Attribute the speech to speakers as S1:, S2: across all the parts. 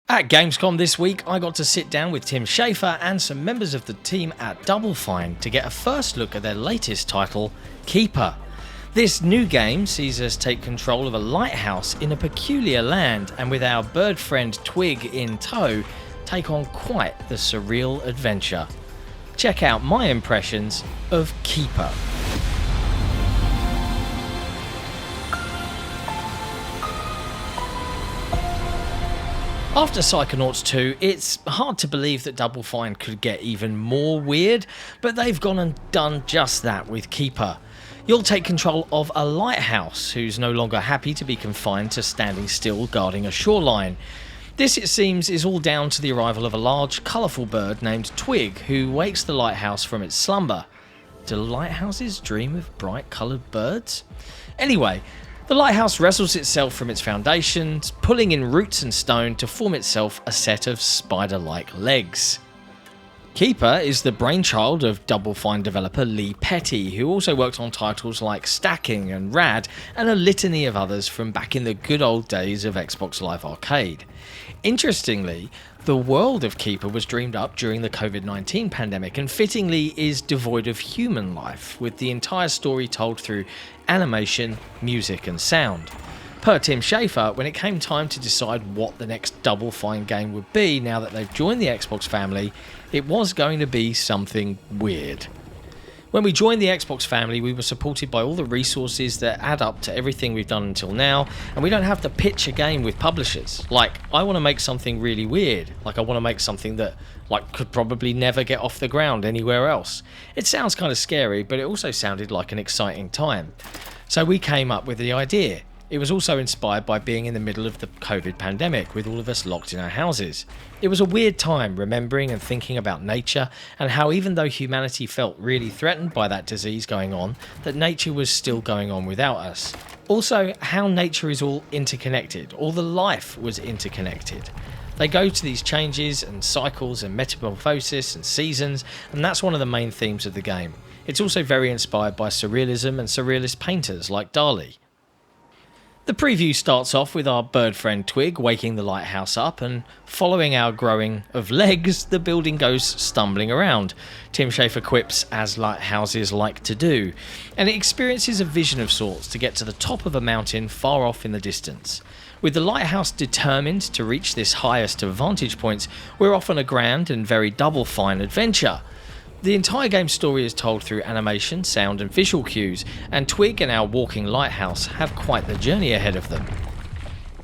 S1: At Gamescom this week, I got to sit down with Tim Schafer and some members of the team at DoubleFine to get a first look at their latest title, Keeper. This new game sees us take control of a lighthouse in a peculiar land, and with our bird friend Twig in tow, take on quite the surreal adventure. Check out my impressions of Keeper. After Psychonauts 2, it's hard to believe that Double Fine could get even more weird, but they've gone and done just that with Keeper. You'll take control of a lighthouse who's no longer happy to be confined to standing still guarding a shoreline. This, it seems, is all down to the arrival of a large, colourful bird named Twig, who wakes the lighthouse from its slumber. Do lighthouses dream of bright coloured birds? Anyway, the lighthouse wrestles itself from its foundations, pulling in roots and stone to form itself a set of spider-like legs. Keeper is the brainchild of Double Fine developer Lee Petty, who also worked on titles like Stacking and Rad, and a litany of others from back in the good old days of Xbox Live Arcade. Interestingly, the world of Keeper was dreamed up during the COVID-19 pandemic and fittingly is devoid of human life, with the entire story told through animation, music and sound. Per Tim Schafer, when it came time to decide what the next Double Fine game would be now that they've joined the Xbox family, it was going to be something weird. When we joined the Xbox family, we were supported by all the resources that add up to everything we've done until now, and we don't have to pitch a game with publishers. Like, I want to make something really weird. Like, I want to make something that could probably never get off the ground anywhere else. It sounds kind of scary, but it also sounded like an exciting time. So we came up with the idea. It was also inspired by being in the middle of the COVID pandemic, with all of us locked in our houses. It was a weird time remembering and thinking about nature, and how even though humanity felt really threatened by that disease going on, that nature was still going on without us. Also, how nature is all interconnected, all the life was interconnected. They go to these changes and cycles and metamorphosis and seasons, and that's one of the main themes of the game. It's also very inspired by surrealism and surrealist painters like Dali. The preview starts off with our bird friend Twig waking the lighthouse up, and following our growing of legs, the building goes stumbling around. Tim Schafer quips, as lighthouses like to do, and it experiences a vision of sorts to get to the top of a mountain far off in the distance. With the lighthouse determined to reach this highest of vantage points, we're off on a grand and very Double Fine adventure. The entire game's story is told through animation, sound and visual cues, and Twig and our walking lighthouse have quite the journey ahead of them.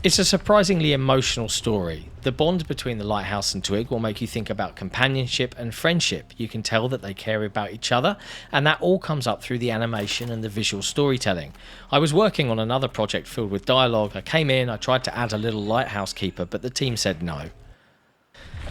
S1: It's a surprisingly emotional story. The bond between the lighthouse and Twig will make you think about companionship and friendship. You can tell that they care about each other, and that all comes up through the animation and the visual storytelling. I was working on another project filled with dialogue. I came in, I tried to add a little lighthouse keeper, but the team said no.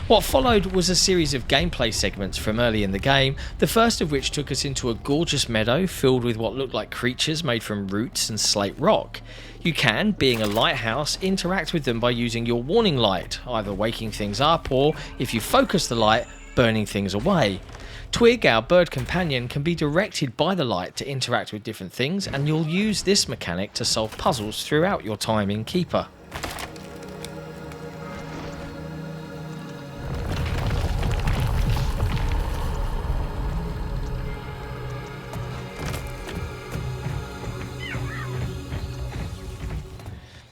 S1: What followed was a series of gameplay segments from early in the game, the first of which took us into a gorgeous meadow filled with what looked like creatures made from roots and slate rock. You can, being a lighthouse, interact with them by using your warning light, either waking things up or, if you focus the light, burning things away. Twig, our bird companion, can be directed by the light to interact with different things, and you'll use this mechanic to solve puzzles throughout your time in Keeper.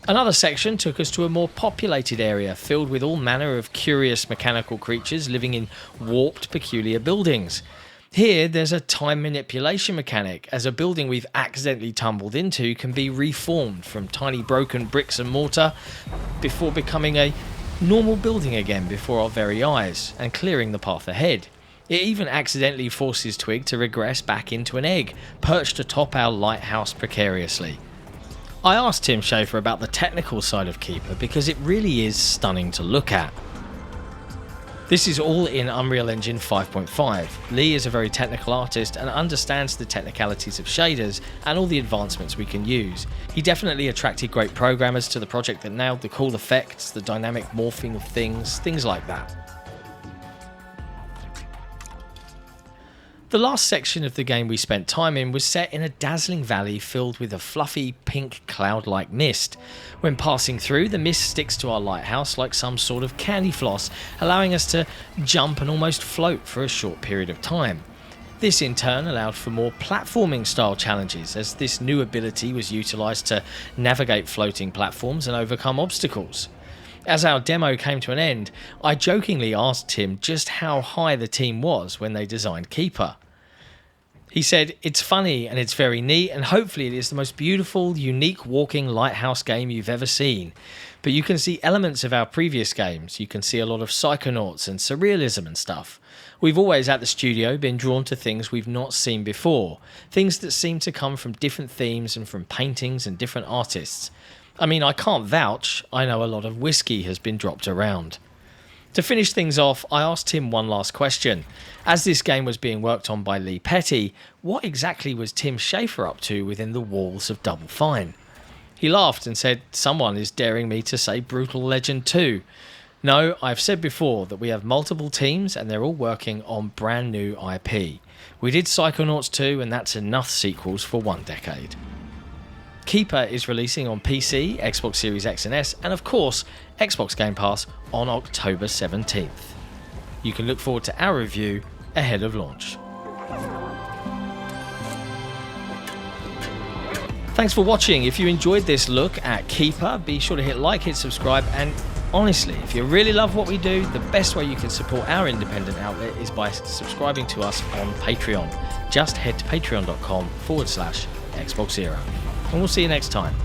S1: Another section took us to a more populated area filled with all manner of curious mechanical creatures living in warped, peculiar buildings. Here, there's a time manipulation mechanic, as a building we've accidentally tumbled into can be reformed from tiny broken bricks and mortar before becoming a normal building again before our very eyes and clearing the path ahead. It even accidentally forces Twig to regress back into an egg, perched atop our lighthouse precariously. I asked Tim Schafer about the technical side of Keeper because it really is stunning to look at. This is all in Unreal Engine 5.5. Lee is a very technical artist and understands the technicalities of shaders and all the advancements we can use. He definitely attracted great programmers to the project that nailed the cool effects, the dynamic morphing of things like that. The last section of the game we spent time in was set in a dazzling valley filled with a fluffy pink cloud-like mist. When passing through, the mist sticks to our lighthouse like some sort of candy floss, allowing us to jump and almost float for a short period of time. This in turn allowed for more platforming style challenges, as this new ability was utilised to navigate floating platforms and overcome obstacles. As our demo came to an end, I jokingly asked Tim just how high the team was when they designed Keeper. He said, "It's funny and it's very neat, and hopefully it is the most beautiful, unique walking lighthouse game you've ever seen. But you can see elements of our previous games. You can see a lot of psychonauts and surrealism and stuff. We've always at the studio been drawn to things we've not seen before, things that seem to come from different themes and from paintings and different artists. I mean, I can't vouch, I know a lot of whiskey has been dropped around." To finish things off, I asked Tim one last question. As this game was being worked on by Lee Petty, what exactly was Tim Schafer up to within the walls of Double Fine? He laughed and said, "Someone is daring me to say Brutal Legend 2. No, I've said before that we have multiple teams and they're all working on brand new IP. We did Psychonauts 2 and that's enough sequels for one decade." Keeper is releasing on PC, Xbox Series X and S, and of course, Xbox Game Pass on October 17th. You can look forward to our review ahead of launch. Thanks for watching. If you enjoyed this look at Keeper, be sure to hit like, hit subscribe, and honestly, if you really love what we do, the best way you can support our independent outlet is by subscribing to us on Patreon. Just head to patreon.com/XboxEra. And we'll see you next time.